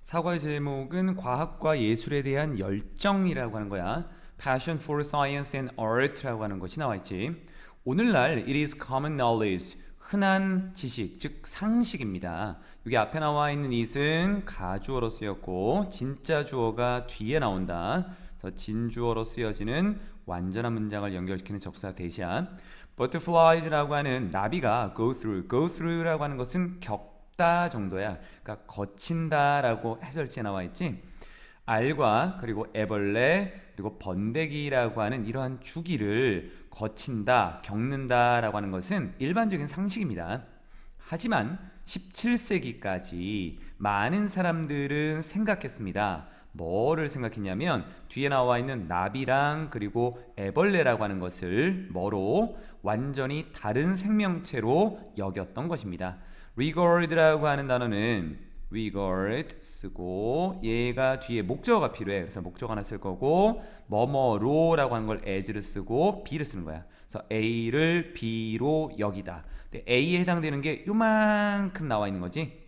사과의 제목은 과학과 예술에 대한 열정이라고 하는 거야. Passion for Science and Art라고 하는 것이 나와 있지. 오늘날 it is common knowledge, 흔한 지식, 즉 상식입니다. 여기 앞에 나와 있는 it은 가주어로 쓰였고 진짜 주어가 뒤에 나온다. 그래서 진주어로 쓰여지는 완전한 문장을 연결시키는 접사 대시한 butterflies라고 하는 나비가 go through라고 하는 것은 겪다 정도야. 그러니까 거친다라고 해설지에 나와 있지. 알과 그리고 애벌레 그리고 번데기라고 하는 이러한 주기를 거친다, 겪는다라고 하는 것은 일반적인 상식입니다. 하지만 17세기까지 많은 사람들은 생각했습니다. 뭐를 생각했냐면 뒤에 나와 있는 나비랑 그리고 애벌레라고 하는 것을 뭐로 완전히 다른 생명체로 여겼던 것입니다. regard라고 하는 단어는 regard 쓰고 얘가 뒤에 목적어가 필요해. 그래서 목적어 하나 쓸 거고 뭐뭐로라고 하는 걸 as를 쓰고 be를 쓰는 거야. 그래서 A를 B로 여기다. 근데 A에 해당되는 게 요만큼 나와 있는 거지.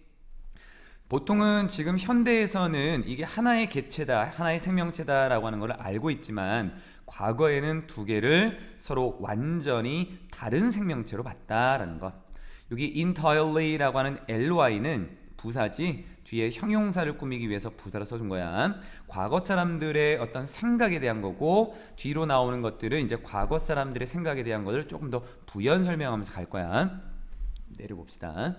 보통은 지금 현대에서는 이게 하나의 개체다, 하나의 생명체다 라고 하는 걸 알고 있지만 과거에는 두 개를 서로 완전히 다른 생명체로 봤다라는 것. 여기 entirely라고 하는 ly는 부사지, 뒤에 형용사를 꾸미기 위해서 부사를 써준 거야. 과거 사람들의 어떤 생각에 대한 거고 뒤로 나오는 것들은 이제 과거 사람들의 생각에 대한 것을 조금 더 부연 설명하면서 갈 거야. 내려봅시다.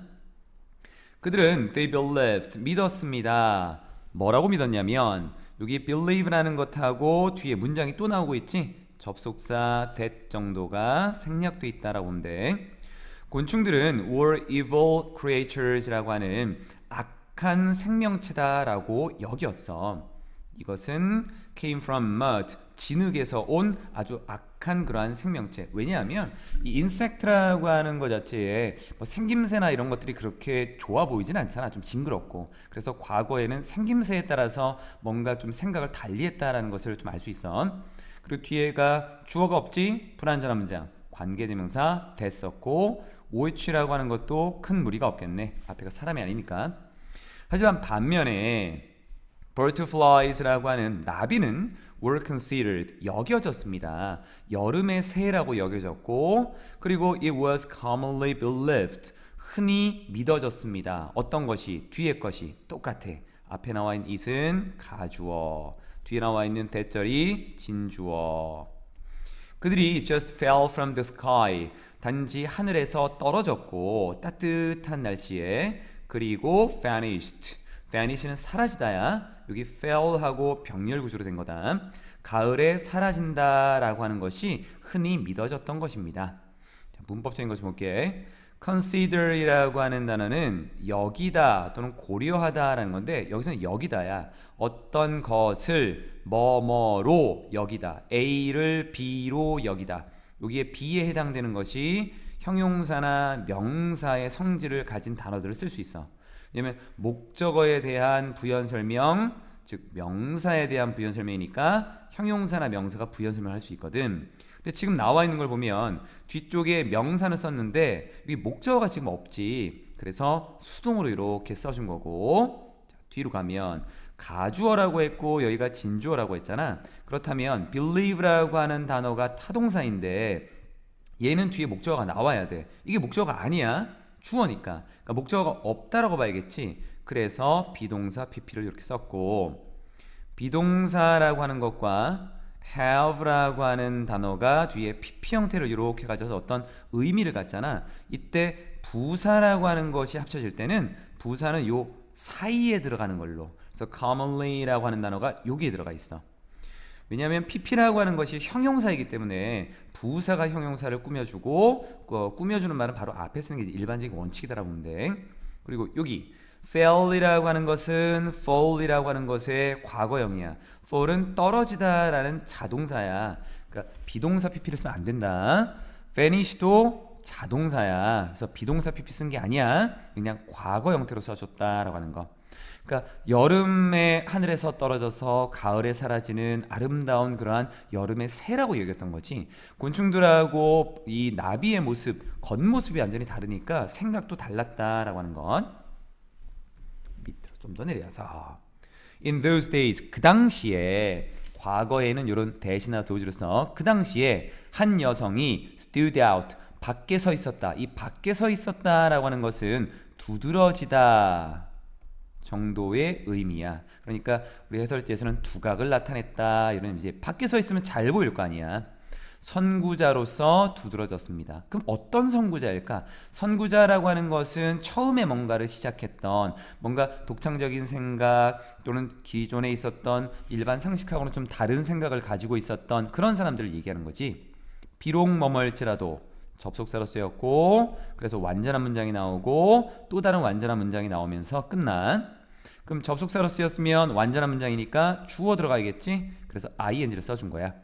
그들은 they believed, 믿었습니다. 뭐라고 믿었냐면 여기 believe라는 것하고 뒤에 문장이 또 나오고 있지. 접속사 that 정도가 생략돼 있다라고 보면 돼. 곤충들은 were evil creatures라고 하는 악한 생명체다라고 여겼어. 이것은 came from mud, 진흙에서 온 아주 악한 그러한 생명체. 왜냐하면 이 인섹트라고 하는 것 자체에 뭐 생김새나 이런 것들이 그렇게 좋아 보이진 않잖아. 좀 징그럽고. 그래서 과거에는 생김새에 따라서 뭔가 좀 생각을 달리했다라는 것을 좀 알 수 있어. 그리고 뒤에가 주어가 없지. 불완전한 문장. 관계대명사 됐었고 which라고 하는 것도 큰 무리가 없겠네. 앞에가 사람이 아니니까. 하지만 반면에 butterflies라고 하는 나비는 were considered, 여겨졌습니다. 여름의 새라고 여겨졌고 그리고 it was commonly believed, 흔히 믿어졌습니다. 어떤 것이? 뒤에 것이 똑같아. 앞에 나와 있는 it은 가주어, 뒤에 나와 있는 that절이 진주어. 그들이 just fell from the sky, 단지 하늘에서 떨어졌고 따뜻한 날씨에. 그리고 vanish는 사라지다야. 여기 fell하고 병렬 구조로 된 거다. 가을에 사라진다라고 하는 것이 흔히 믿어졌던 것입니다. 자, 문법적인 것 좀 볼게. consider이라고 하는 단어는 여기다 또는 고려하다라는 건데 여기서는 여기다야. 어떤 것을 뭐뭐로 여기다. A를 B로 여기다. 여기에 B에 해당되는 것이 형용사나 명사의 성질을 가진 단어들을 쓸 수 있어. 왜냐면 목적어에 대한 부연 설명, 즉 명사에 대한 부연 설명이니까 형용사나 명사가 부연 설명을 할 수 있거든. 근데 지금 나와 있는 걸 보면 뒤쪽에 명사는 썼는데 여기 목적어가 지금 없지. 그래서 수동으로 이렇게 써준 거고. 자, 뒤로 가면 가주어라고 했고 여기가 진주어라고 했잖아. 그렇다면 believe라고 하는 단어가 타동사인데 얘는 뒤에 목적어가 나와야 돼. 이게 목적어가 아니야. 주어니까. 그러니까 목적어가 없다라고 봐야겠지. 그래서 비동사 pp를 이렇게 썼고 비동사라고 하는 것과 have라고 하는 단어가 뒤에 pp 형태를 이렇게 가져서 어떤 의미를 갖잖아. 이때 부사라고 하는 것이 합쳐질 때는 부사는 요 사이에 들어가는 걸로. 그래서 commonly라고 하는 단어가 여기에 들어가 있어. 왜냐하면 pp라고 하는 것이 형용사이기 때문에 부사가 형용사를 꾸며주고 꾸며주는 말은 바로 앞에 쓰는 게 일반적인 원칙이다라고 보면 돼. 그리고 여기 fell이라고 하는 것은 fall이라고 하는 것의 과거형이야. fall은 떨어지다 라는 자동사야. 그러니까 비동사 pp를 쓰면 안 된다. vanish도 자동사야. 그래서 비동사 pp 쓴 게 아니야. 그냥 과거 형태로 써줬다라고 하는 거. 그러니까 여름에 하늘에서 떨어져서 가을에 사라지는 아름다운 그러한 여름의 새라고 여겼던 거지. 곤충들하고 이 나비의 모습, 겉모습이 완전히 다르니까 생각도 달랐다라고 하는 건. 밑으로 좀 더 내려서. In those days, 그 당시에, 과거에는 이런 대시나 도지로서 그 당시에 한 여성이 stood out, 밖에 서 있었다. 이 밖에 서 있었다라고 하는 것은 두드러지다 정도의 의미야. 그러니까 우리 해설지에서는 두각을 나타냈다 이런 이제 밖에 서 있으면 잘 보일 거 아니야. 선구자로서 두드러졌습니다. 그럼 어떤 선구자일까? 선구자라고 하는 것은 처음에 뭔가를 시작했던, 뭔가 독창적인 생각 또는 기존에 있었던 일반 상식하고는 좀 다른 생각을 가지고 있었던 그런 사람들을 얘기하는 거지. 비록 뭐뭐일지라도 접속사로 쓰였고, 그래서 완전한 문장이 나오고 또 다른 완전한 문장이 나오면서 끝난. 그럼 접속사로 쓰였으면 완전한 문장이니까 주어 들어가야겠지. 그래서 ing를 써준 거야.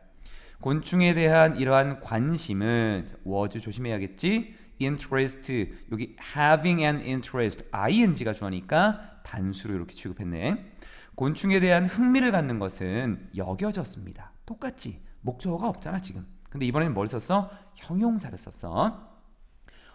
곤충에 대한 이러한 관심은 was 조심해야겠지. interest, 여기 having an interest, ing가 주어니까 단수로 이렇게 취급했네. 곤충에 대한 흥미를 갖는 것은 여겨졌습니다. 똑같지. 목적어가 없잖아 지금. 근데 이번에는 뭘 썼어? 형용사를 썼어.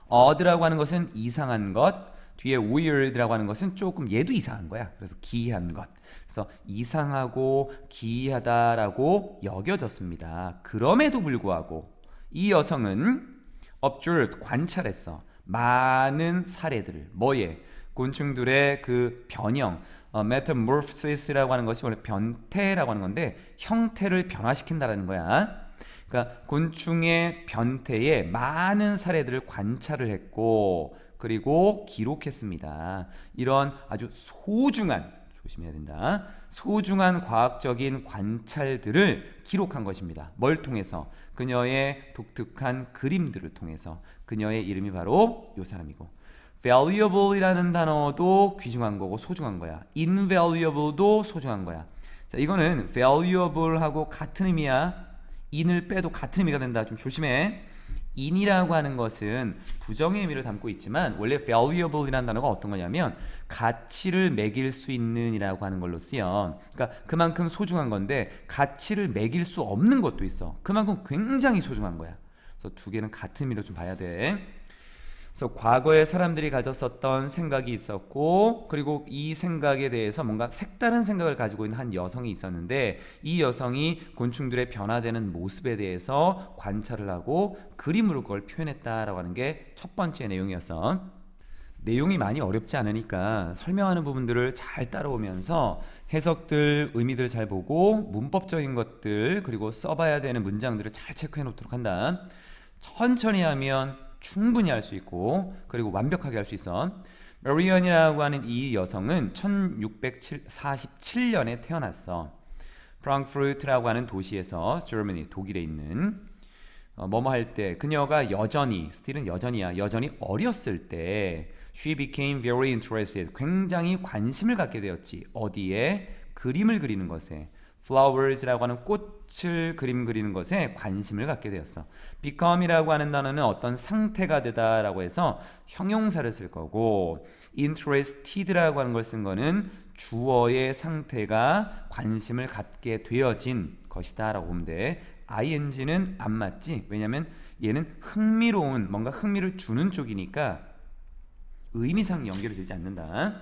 odd라고 하는 것은 이상한 것, 뒤에 weird라고 하는 것은 조금 얘도 이상한 거야. 그래서 기이한 것. 그래서 이상하고 기이하다라고 여겨졌습니다. 그럼에도 불구하고 이 여성은 observed, 관찰했어. 많은 사례들을. 뭐에? 곤충들의 그 변형, metamorphosis라고 하는 것이 원래 변태라고 하는 건데 형태를 변화시킨다라는 거야. 그러니까 곤충의 변태에 많은 사례들을 관찰을 했고 그리고 기록했습니다. 이런 아주 소중한, 조심해야 된다, 소중한 과학적인 관찰들을 기록한 것입니다. 뭘 통해서? 그녀의 독특한 그림들을 통해서. 그녀의 이름이 바로 이 사람이고, valuable이라는 단어도 귀중한 거고 소중한 거야. invaluable도 소중한 거야. 자, 이거는 valuable하고 같은 의미야. in을 빼도 같은 의미가 된다. 좀 조심해. in이라고 하는 것은 부정의 의미를 담고 있지만 원래 valuable이라는 단어가 어떤 거냐면 가치를 매길 수 있는 이라고 하는 걸로 쓰여. 그러니까 그만큼 소중한 건데 가치를 매길 수 없는 것도 있어. 그만큼 굉장히 소중한 거야. 그래서 두 개는 같은 의미로 좀 봐야 돼. 그래서 과거에 사람들이 가졌었던 생각이 있었고, 그리고 이 생각에 대해서 뭔가 색다른 생각을 가지고 있는 한 여성이 있었는데, 이 여성이 곤충들의 변화되는 모습에 대해서 관찰을 하고 그림으로 그걸 표현했다라고 하는 게 첫 번째 내용이었어. 내용이 많이 어렵지 않으니까 설명하는 부분들을 잘 따라오면서 해석들, 의미들을 잘 보고 문법적인 것들, 그리고 써봐야 되는 문장들을 잘 체크해 놓도록 한다. 천천히 하면 충분히 할 수 있고 그리고 완벽하게 할 수 있어. 메리언이라고 하는 이 여성은 1647년에 태어났어. 프랑크푸르트라고 하는 도시에서, Germany, 독일에 있는 뭐뭐 할 때, 그녀가 여전히, 스틸은 여전히야, 여전히 어렸을 때 she became very interested, 굉장히 관심을 갖게 되었지. 어디에? 그림을 그리는 것에. flowers라고 하는 꽃을 그리는 것에 관심을 갖게 되었어. become이라고 하는 단어는 어떤 상태가 되다라고 해서 형용사를 쓸 거고, interested라고 하는 걸 쓴 거는 주어의 상태가 관심을 갖게 되어진 것이다 라고 보면 돼. ing는 안 맞지? 왜냐면 얘는 흥미로운, 뭔가 흥미를 주는 쪽이니까 의미상 연결이 되지 않는다.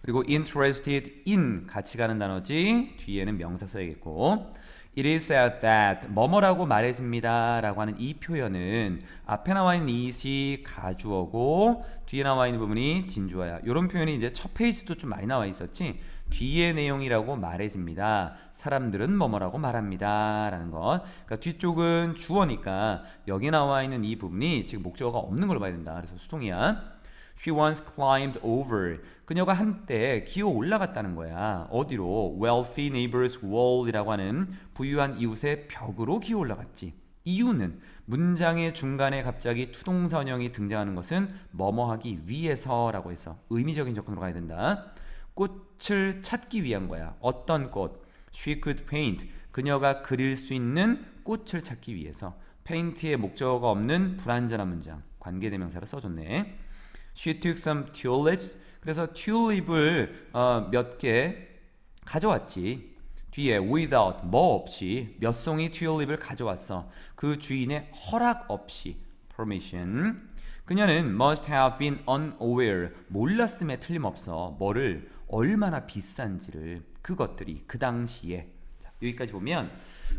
그리고 interested in 같이 가는 단어지. 뒤에는 명사 써야겠고, it is said that 뭐뭐라고 말해집니다 라고 하는 이 표현은 앞에 나와 있는 it이 가주어고 뒤에 나와 있는 부분이 진주어야. 이런 표현이 이제 첫 페이지도 좀 많이 나와 있었지. 뒤의 내용이라고 말해집니다. 사람들은 뭐뭐라고 말합니다 라는 것. 그러니까 뒤쪽은 주어니까 여기 나와 있는 이 부분이 지금 목적어가 없는 걸 봐야 된다. 그래서 수동이야. She once climbed over. 그녀가 한때 기어 올라갔다는 거야. 어디로? Wealthy neighbor's wall이라고 하는 부유한 이웃의 벽으로 기어 올라갔지. 이유는 문장의 중간에 갑자기 투동사원형이 등장하는 것은 뭐뭐 하기 위해서라고 해서 의미적인 접근으로 가야 된다. 꽃을 찾기 위한 거야. 어떤 꽃? She could paint. 그녀가 그릴 수 있는 꽃을 찾기 위해서. paint의 목적어가 없는 불완전한 문장. 관계대명사를 써줬네. She took some tulips. 그래서 튤립을 몇 개 가져왔지. 뒤에 without, 뭐 없이 몇 송이 튤립을 가져왔어. 그 주인의 허락 없이, permission. 그녀는 must have been unaware. 몰랐음에 틀림없어. 뭐를 얼마나 비싼지를 그것들이 그 당시에. 자, 여기까지 보면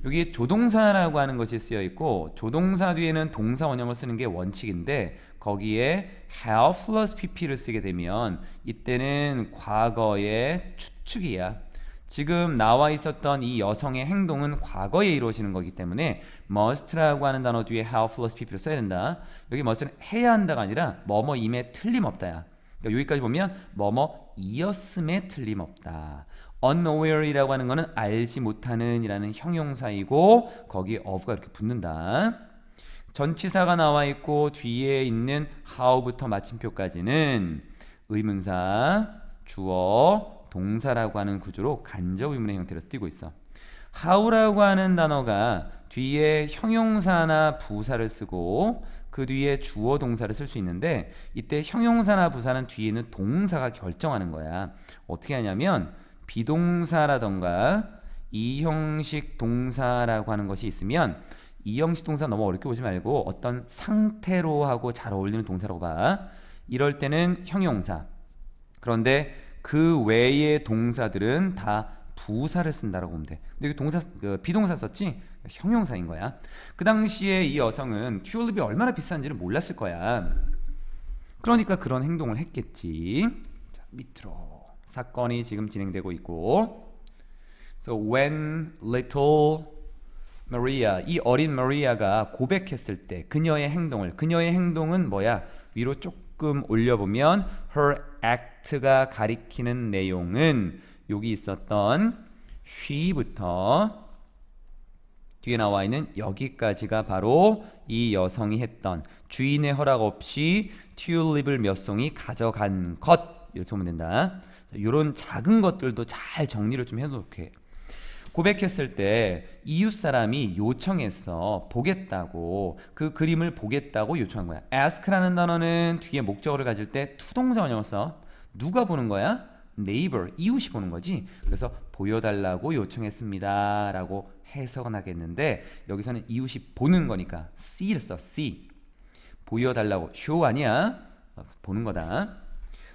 여기 조동사라고 하는 것이 쓰여 있고 조동사 뒤에는 동사 원형을 쓰는 게 원칙인데 거기에 have plus pp를 쓰게 되면 이때는 과거의 추측이야. 지금 나와 있었던 이 여성의 행동은 과거에 이루어지는 거기 때문에 must라고 하는 단어 뒤에 have plus pp를 써야 된다. 여기 must는 해야 한다가 아니라 뭐뭐임에 틀림없다야. 그러니까 여기까지 보면 뭐뭐이었음에 틀림없다. unaware이라고 하는 거는 알지 못하는 이라는 형용사이고 거기에 of가 이렇게 붙는다. 전치사가 나와 있고 뒤에 있는 how부터 마침표까지는 의문사, 주어, 동사라고 하는 구조로 간접 의문의 형태로 띄고 있어. how라고 하는 단어가 뒤에 형용사나 부사를 쓰고 그 뒤에 주어 동사를 쓸 수 있는데 이때 형용사나 부사는 뒤에 있는 동사가 결정하는 거야. 어떻게 하냐면 비동사라던가 이 형식 동사라고 하는 것이 있으면 이 형식 동사 너무 어렵게 보지 말고 어떤 상태로 하고 잘 어울리는 동사라고 봐. 이럴 때는 형용사. 그런데 그 외의 동사들은 다 부사를 쓴다라고 보면 돼. 근데 여기 동사 비동사 썼지? 형용사인 거야. 그 당시에 이 여성은 튤립이 얼마나 비싼지를 몰랐을 거야. 그러니까 그런 행동을 했겠지. 자, 밑으로 사건이 지금 진행되고 있고 So when little Maria, 이 어린 마리아가 고백했을 때 그녀의 행동은 뭐야? 위로 조금 올려보면 her act가 가리키는 내용은 여기 있었던 she부터 뒤에 나와 있는 여기까지가 바로 이 여성이 했던 주인의 허락 없이 튤립을 몇 송이 가져간 것 이렇게 보면 된다. 이런 작은 것들도 잘 정리를 좀 해놓게. 고백했을 때 이웃 사람이 요청했어. 보겠다고. 그 그림을 보겠다고 요청한 거야. ask라는 단어는 뒤에 목적어를 가질 때 투동사 원형을 써. 누가 보는 거야? neighbor, 이웃이 보는 거지. 그래서 보여달라고 요청했습니다 라고 해석은 하겠는데 여기서는 이웃이 보는 거니까 see를 써. see. 보여달라고. show 아니야. 보는 거다.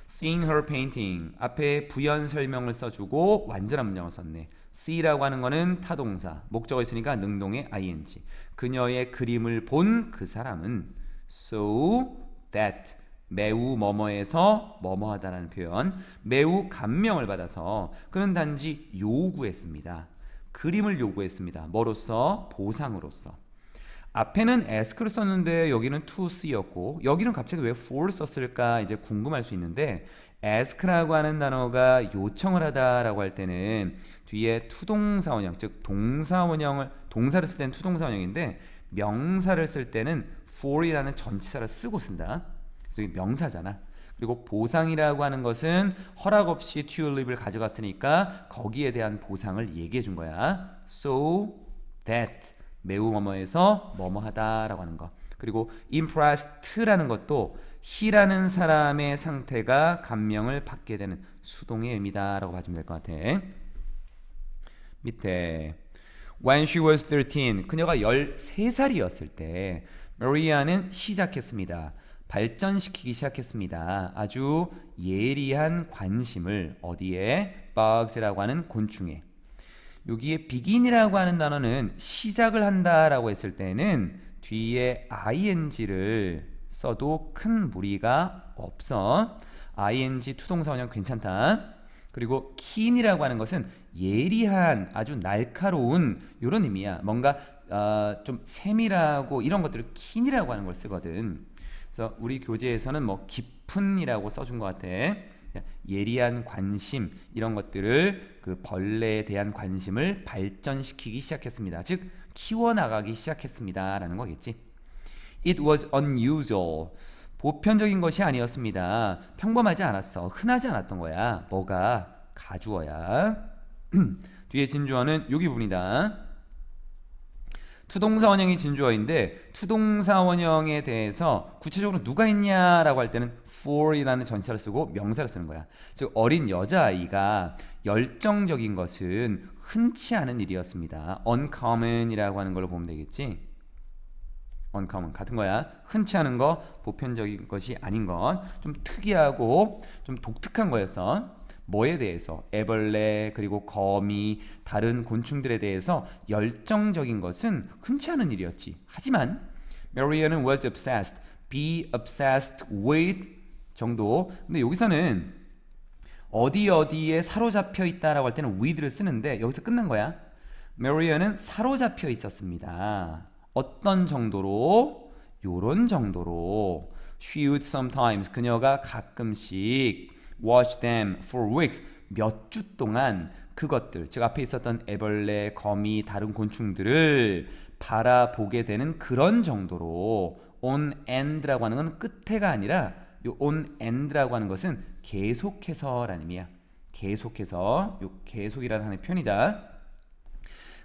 seeing her painting. 앞에 부연 설명을 써주고 완전한 문장을 썼네. see라고 하는 거는 타동사. 목적어 있으니까 능동의 ing. 그녀의 그림을 본 그 사람은 so that 매우 뭐뭐에서 뭐뭐하다라는 표현. 매우 감명을 받아서 그는 단지 요구했습니다. 그림을 요구했습니다. 뭐로써? 보상으로서. 앞에는 ask를 썼는데 여기는 to see였고 여기는 갑자기 왜 for를 썼을까 이제 궁금할 수 있는데 ask라고 하는 단어가 요청을 하다라고 할 때는 뒤에 투동사 원형, 즉 동사 원형을 동사를 쓸 때는 투동사 원형인데 명사를 쓸 때는 for이라는 전치사를 쓰고 쓴다. 그래서 이게 명사잖아. 그리고 보상이라고 하는 것은 허락 없이 튤립을 가져갔으니까 거기에 대한 보상을 얘기해 준 거야. So that 매우 뭐뭐해서 뭐뭐하다라고 하는 거. 그리고 impressed라는 것도 he라는 사람의 상태가 감명을 받게 되는 수동의 의미다라고 봐주면 될 것 같아. 밑에 When she was 13, 그녀가 13살이었을 때 마리아는 시작했습니다. 발전시키기 시작했습니다. 아주 예리한 관심을 어디에? bugs라고 하는 곤충에. 여기에 begin이라고 하는 단어는 시작을 한다라고 했을 때는 뒤에 ing를 써도 큰 무리가 없어. ing 투동사 원형 괜찮다. 그리고 keen이라고 하는 것은 예리한, 아주 날카로운 이런 의미야. 뭔가 좀 세밀하고 이런 것들을 keen이라고 하는 걸 쓰거든. 그래서 우리 교재에서는 뭐 깊은이라고 써준 것 같아. 예리한 관심 이런 것들을 그 벌레에 대한 관심을 발전시키기 시작했습니다. 즉 키워나가기 시작했습니다 라는 거겠지. It was unusual. 보편적인 것이 아니었습니다. 평범하지 않았어. 흔하지 않았던 거야. 뭐가? 가주어야. 뒤에 진주어는 여기 부분이다. 투동사 원형이 진주어인데 투동사 원형에 대해서 구체적으로 누가 있냐라고 할 때는 for이라는 전치사를 쓰고 명사를 쓰는 거야. 즉 어린 여자아이가 열정적인 것은 흔치 않은 일이었습니다. uncommon이라고 하는 걸로 보면 되겠지. uncommon 같은 거야. 흔치 않은 거, 보편적인 것이 아닌 건 좀 특이하고 좀 독특한 거였어. 뭐에 대해서? 애벌레 그리고 거미 다른 곤충들에 대해서 열정적인 것은 흔치 않은 일이었지. 하지만 Marianne was obsessed, be obsessed with 정도. 근데 여기서는 어디에 사로잡혀 있다라고 할 때는 with를 쓰는데 여기서 끝난 거야. Marianne은 사로잡혀 있었습니다. 어떤 정도로? 요런 정도로. She would sometimes 그녀가 가끔씩 watch them for weeks 몇 주 동안 그것들 즉 앞에 있었던 애벌레, 거미, 다른 곤충들을 바라보게 되는 그런 정도로 on end라고 하는 건 끝에가 아니라 요 on end라고 하는 것은 계속해서라는 의미야. 계속해서 요 계속이라는 하나의 표현이다.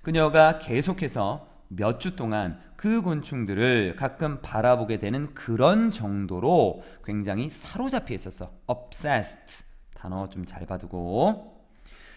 그녀가 계속해서 몇 주 동안 그 곤충들을 가끔 바라보게 되는 그런 정도로 굉장히 사로잡혀 있었어. obsessed 단어 좀 잘 봐두고.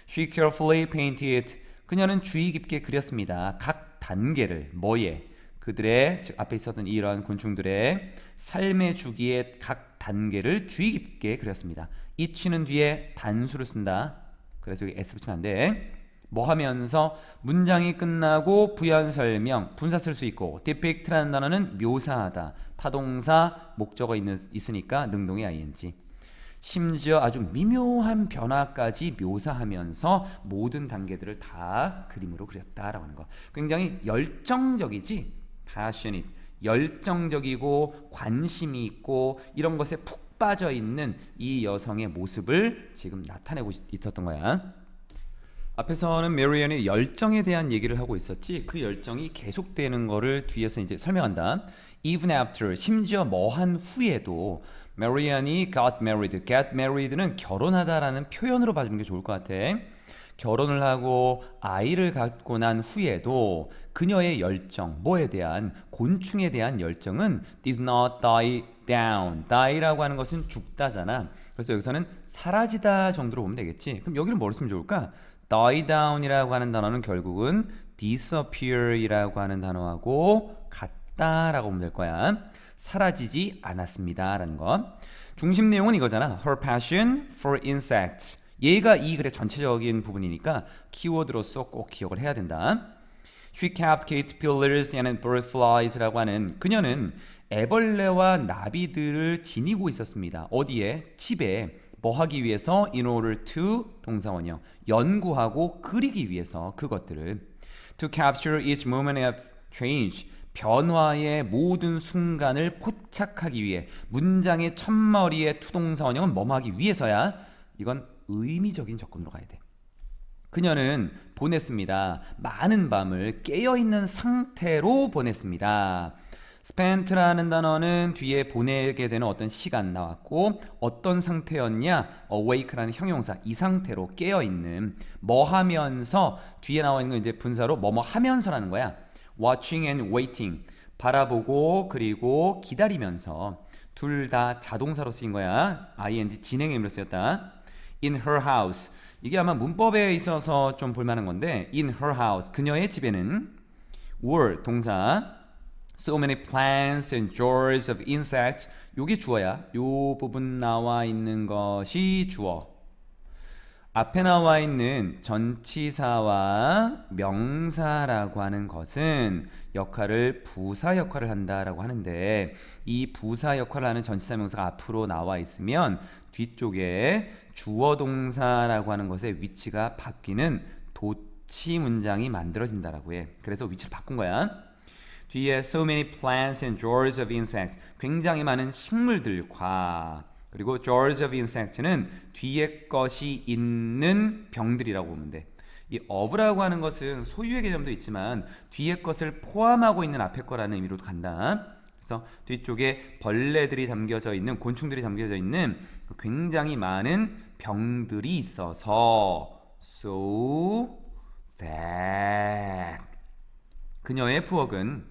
She carefully painted 그녀는 주의 깊게 그렸습니다. 각 단계를 뭐에? 그들의 즉 앞에 있었던 이러한 곤충들의 삶의 주기의 각 단계를 주의 깊게 그렸습니다. each는 뒤에 단수를 쓴다. 그래서 여기 s 붙이면 안 돼. 뭐 하면서 문장이 끝나고 부연 설명, 분사 쓸 수 있고 depict라는 단어는 묘사하다. 타동사, 목적어 있으니까 능동의 ing. 심지어 아주 미묘한 변화까지 묘사하면서 모든 단계들을 다 그림으로 그렸다라고 하는 거. 굉장히 열정적이지. passionate. 열정적이고 관심이 있고 이런 것에 푹 빠져 있는 이 여성의 모습을 지금 나타내고 있었던 거야. 앞에서는 메리언이 열정에 대한 얘기를 하고 있었지. 그 열정이 계속되는 거를 뒤에서 이제 설명한다. Even after, 심지어 뭐한 후에도 메리언이 got married. get married는 결혼하다라는 표현으로 봐주는 게 좋을 것 같아. 결혼을 하고 아이를 갖고 난 후에도 그녀의 열정, 뭐에 대한, 곤충에 대한 열정은 did not die down. die라고 하는 것은 죽다잖아. 그래서 여기서는 사라지다 정도로 보면 되겠지. 그럼 여기는 뭐로 쓰면 좋을까? die down이라고 하는 단어는 결국은 disappear이라고 하는 단어하고 같다라고 보면 될 거야. 사라지지 않았습니다 라는 거. 중심 내용은 이거잖아. Her passion for insects. 얘가 이 글의 전체적인 부분이니까 키워드로서 꼭 기억을 해야 된다. She kept caterpillars and butterflies라고 하는 그녀는 애벌레와 나비들을 지니고 있었습니다. 어디에? 집에. 뭐 하기 위해서? In order to 동사원형 연구하고 그리기 위해서 그것들을 to capture each moment of change 변화의 모든 순간을 포착하기 위해 문장의 첫머리의 투동사원형은 뭐 하기 위해서야? 이건 의미적인 접근으로 가야 돼. 그녀는 보냈습니다. 많은 밤을 깨어있는 상태로 보냈습니다. spent라는 단어는 뒤에 보내게 되는 어떤 시간 나왔고 어떤 상태였냐? awake라는 형용사 이 상태로 깨어있는 뭐 하면서 뒤에 나와 있는 건 이제 분사로 뭐뭐 하면서라는 거야. watching and waiting 바라보고 그리고 기다리면서 둘 다 자동사로 쓰인 거야. ing 진행의 의미로 쓰였다. in her house 이게 아마 문법에 있어서 좀 볼만한 건데 in her house 그녀의 집에는 were 동사 so many plants and jars of insects 요게 주어야. 요 부분 나와 있는 것이 주어. 앞에 나와 있는 전치사와 명사라고 하는 것은 역할을 부사 역할을 한다라고 하는데 이 부사 역할을 하는 전치사 명사가 앞으로 나와 있으면 뒤쪽에 주어 동사라고 하는 것의 위치가 바뀌는 도치 문장이 만들어진다라고 해. 그래서 위치를 바꾼 거야. 뒤에 so many plants and jars of insects 굉장히 많은 식물들과 그리고 jars of insects는 뒤에 것이 있는 병들이라고 보면 돼. 이 of라고 하는 것은 소유의 개념도 있지만 뒤에 것을 포함하고 있는 앞에 거라는 의미로 간다. 그래서 뒤쪽에 벌레들이 담겨져 있는 곤충들이 담겨져 있는 굉장히 많은 병들이 있어서 so that 그녀의 부엌은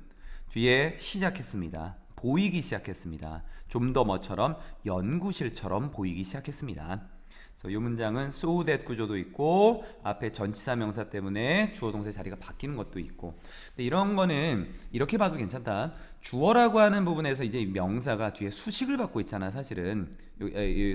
뒤에 시작했습니다. 보이기 시작했습니다. 좀 더 뭐처럼 연구실처럼 보이기 시작했습니다. 그래서 이 문장은 so that 구조도 있고 앞에 전치사 명사 때문에 주어 동사의 자리가 바뀌는 것도 있고. 근데 이런 거는 이렇게 봐도 괜찮다. 주어라고 하는 부분에서 이제 명사가 뒤에 수식을 받고 있잖아. 사실은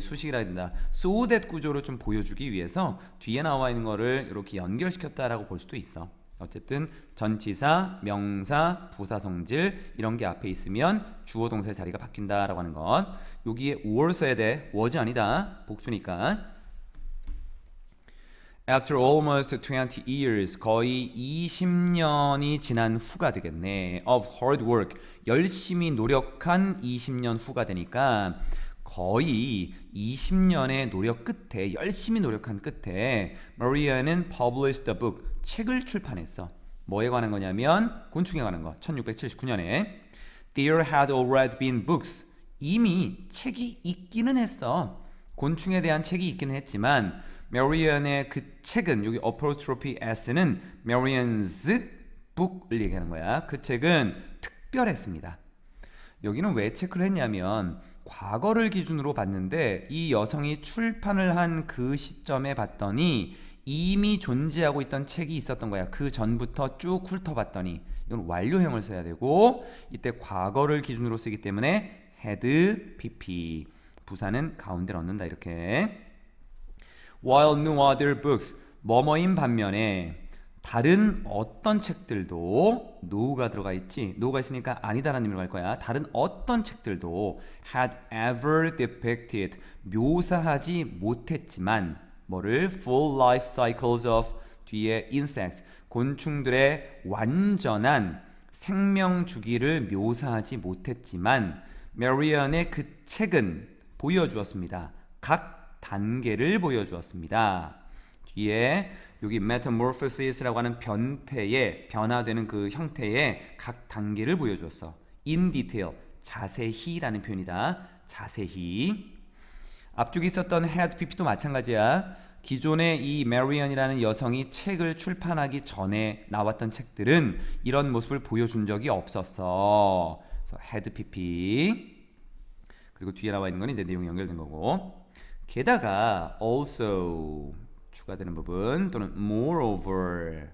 수식이라 해야 된다. so that 구조를 좀 보여주기 위해서 뒤에 나와 있는 거를 이렇게 연결시켰다라고 볼 수도 있어. 어쨌든 전치사, 명사, 부사 성질 이런 게 앞에 있으면 주어 동사의 자리가 바뀐다라고 하는 것. 여기에 or 써야 돼. was 아니다. 복수니까. After almost 20 years, 거의 20년이 지난 후가 되겠네. Of hard work, 열심히 노력한 20년 후가 되니까 거의 20년의 노력 끝에, 열심히 노력한 끝에 Maria는 published a book, 책을 출판했어. 뭐에 관한 거냐면 곤충에 관한 거. 1679년에 There had already been books, 이미 책이 있기는 했어. 곤충에 대한 책이 있기는 했지만 Marian의 그 책은, 여기 apostrophe s는 Marian's book을 얘기하는 거야. 그 책은 특별했습니다. 여기는 왜 체크를 했냐면 과거를 기준으로 봤는데 이 여성이 출판을 한 그 시점에 봤더니 이미 존재하고 있던 책이 있었던 거야. 그 전부터 쭉 훑어봤더니. 이건 완료형을 써야 되고 이때 과거를 기준으로 쓰기 때문에 had pp, 부사는 가운데 넣는다. 이렇게. While no other books, 뭐뭐인 반면에 다른 어떤 책들도 no가 들어가 있지. no가 있으니까 아니다라는 의미로 갈 거야. 다른 어떤 책들도 had ever depicted, 묘사하지 못했지만 뭐를 full life cycles of 뒤에 insects, 곤충들의 완전한 생명 주기를 묘사하지 못했지만 Marian의 그 책은 보여주었습니다. 각 단계를 보여주었습니다. 뒤에 여기 metamorphosis라고 하는 변태의, 변화되는 그 형태의 각 단계를 보여주었어. in detail, 자세히라는 표현이다. 자세히. 앞쪽에 있었던 had pp도 마찬가지야. 기존에 이 Marian이라는 여성이 책을 출판하기 전에 나왔던 책들은 이런 모습을 보여준 적이 없었어. 그래서 had pp. 그리고 뒤에 나와 있는 건 이제 내용이 연결된 거고. 게다가 also 추가되는 부분 또는 moreover.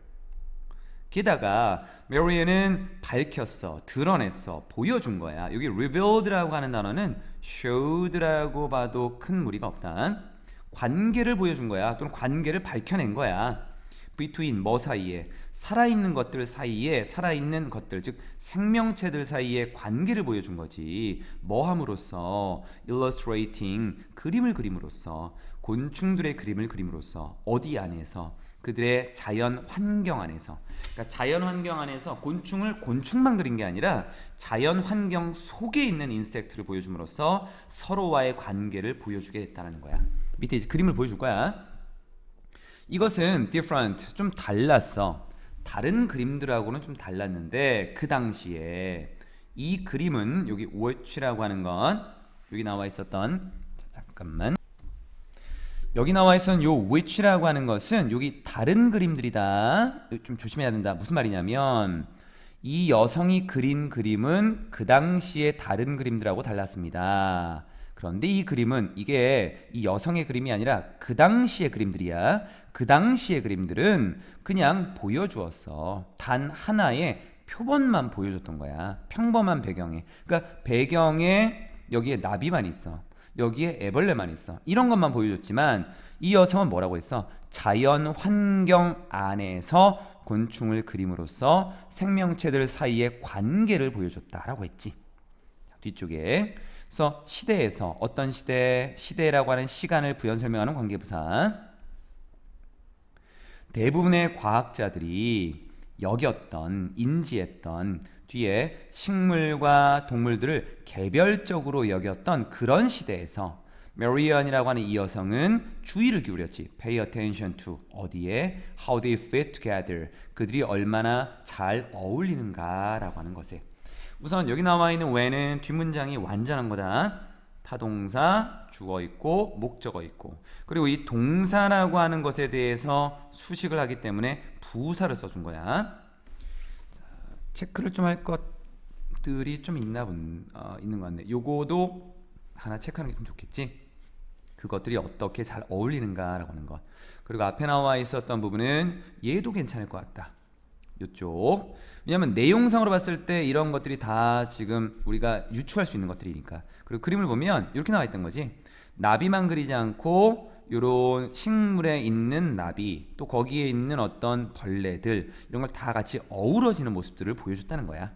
게다가 Marian은 밝혔어, 드러냈어, 보여준 거야. 여기 revealed라고 하는 단어는 showed라고 봐도 큰 무리가 없다. 관계를 보여준 거야. 또는 관계를 밝혀낸 거야. between 뭐 사이에, 살아있는 것들 사이에, 살아있는 것들 즉 생명체들 사이에 관계를 보여준 거지. 뭐 함으로써? illustrating, 그림을 그림으로써, 곤충들의 그림을 그림으로써. 어디 안에서? 그들의 자연 환경 안에서. 그러니까 자연 환경 안에서 곤충을 곤충만 그린 게 아니라 자연 환경 속에 있는 인섹트를 보여줌으로써 서로와의 관계를 보여주게 됐다는 거야. 밑에 이제 그림을 보여줄 거야. 이것은 different, 좀 달랐어. 다른 그림들하고는 좀 달랐는데 그 당시에 이 그림은 여기 which라고 하는 건 여기 나와 있었던, 잠깐만, 여기 나와 있었던 요 which라고 하는 것은 여기 다른 그림들이다. 좀 조심해야 된다. 무슨 말이냐면 이 여성이 그린 그림은 그 당시에 다른 그림들하고 달랐습니다. 그런데 이 그림은 이게 이 여성의 그림이 아니라 그 당시의 그림들이야. 그 당시의 그림들은 그냥 보여주었어. 단 하나의 표본만 보여줬던 거야. 평범한 배경에. 그러니까 배경에 여기에 나비만 있어. 여기에 애벌레만 있어. 이런 것만 보여줬지만 이 여성은 뭐라고 했어? 자연 환경 안에서 곤충을 그림으로써 생명체들 사이의 관계를 보여줬다라고 했지. 뒤쪽에. 그래서 시대에서, 어떤 시대, 시대라고 하는 시간을 부연 설명하는 관계부사. 대부분의 과학자들이 여겼던, 인지했던, 뒤에 식물과 동물들을 개별적으로 여겼던 그런 시대에서 Marian이라고 하는 이 여성은 주의를 기울였지. Pay attention to, 어디에? How they fit together, 그들이 얼마나 잘 어울리는가 라고 하는 것에. 우선 여기 나와 있는 when은 뒷문장이 완전한 거다. 타동사, 주어 있고 목적어 있고, 그리고 이 동사라고 하는 것에 대해서 수식을 하기 때문에 부사를 써준 거야. 체크를 좀 할 것들이 좀 있는 것 같네. 요거도 하나 체크하는 게 좀 좋겠지. 그것들이 어떻게 잘 어울리는가라고 하는 것. 그리고 앞에 나와 있었던 부분은 얘도 괜찮을 것 같다. 이쪽. 왜냐하면 내용상으로 봤을 때 이런 것들이 다 지금 우리가 유추할 수 있는 것들이니까. 그리고 그림을 보면 이렇게 나와 있던 거지. 나비만 그리지 않고 요런 식물에 있는 나비, 또 거기에 있는 어떤 벌레들, 이런 걸 다 같이 어우러지는 모습들을 보여줬다는 거야.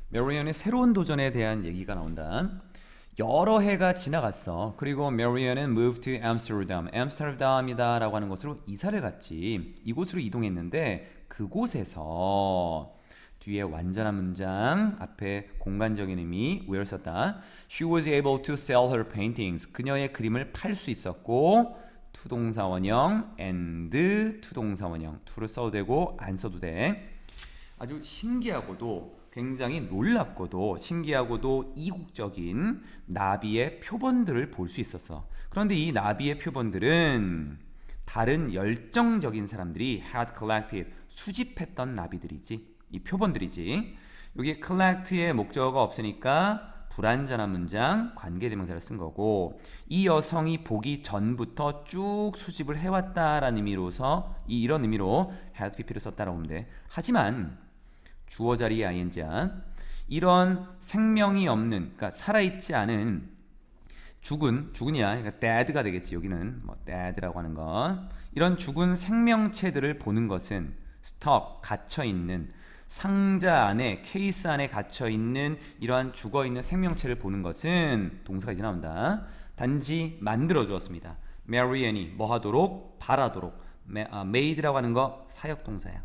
메리언의 새로운 도전에 대한 얘기가 나온다. 여러 해가 지나갔어. 그리고 메리언은 moved to Amsterdam, 암스테르담이다 라고 하는 곳으로 이사를 갔지. 이곳으로 이동했는데 그곳에서 뒤에 완전한 문장, 앞에 공간적인 의미, where 썼다. She was able to sell her paintings. 그녀의 그림을 팔 수 있었고, 투동사 원형, and 투동사 원형, to를 써도 되고 안 써도 돼. 아주 신기하고도 굉장히 놀랍고도 신기하고도 이국적인 나비의 표본들을 볼 수 있었어. 그런데 이 나비의 표본들은 다른 열정적인 사람들이 had collected, 수집했던 나비들이지. 이 표본들이지. 여기 collect의 목적어가 없으니까 불완전한 문장, 관계대명사를 쓴 거고, 이 여성이 보기 전부터 쭉 수집을 해왔다라는 의미로서 이런 의미로 had pp를 썼다라고 보면 돼. 하지만 주어 자리의 ing야. 이런 생명이 없는, 그러니까 살아있지 않은 죽은이야. 그러니까 dead가 되겠지. 여기는 뭐 dead라고 하는 거. 이런 죽은 생명체들을 보는 것은 stuck, 갇혀 있는 상자 안에, 케이스 안에 갇혀 있는 이러한 죽어 있는 생명체를 보는 것은 동사가 이제 나온다. 단지 만들어 주었습니다. Marianne이 뭐 하도록? 바라도록. made라고 하는 거 사역 동사야.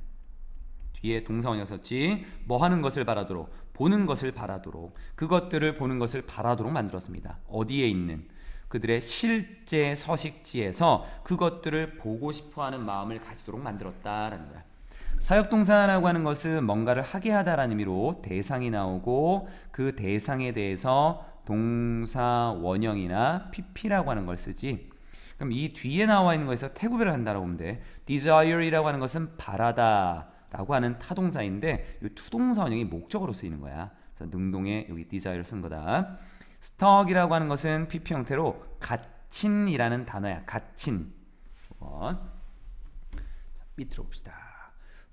뒤에 동사원이가 썼지. 뭐 하는 것을 바라도록, 보는 것을 바라도록, 그것들을 보는 것을 바라도록 만들었습니다. 어디에 있는 그들의 실제 서식지에서 그것들을 보고 싶어하는 마음을 가지도록 만들었다라는 거야. 사역동사라고 하는 것은 뭔가를 하게 하다라는 의미로 대상이 나오고, 그 대상에 대해서 동사 원형이나 pp라고 하는 걸 쓰지. 그럼 이 뒤에 나와 있는 것에서 태구별을 한다라고 보면 돼. desire이라고 하는 것은 바라다 라고 하는 타동사인데 이 투동사 원형이 목적어로 쓰이는 거야. 그래서 능동에 여기 desire를 쓴 거다. stuck이라고 하는 것은 pp 형태로 갇힌이라는 단어야. 갇힌. 밑으로 봅시다.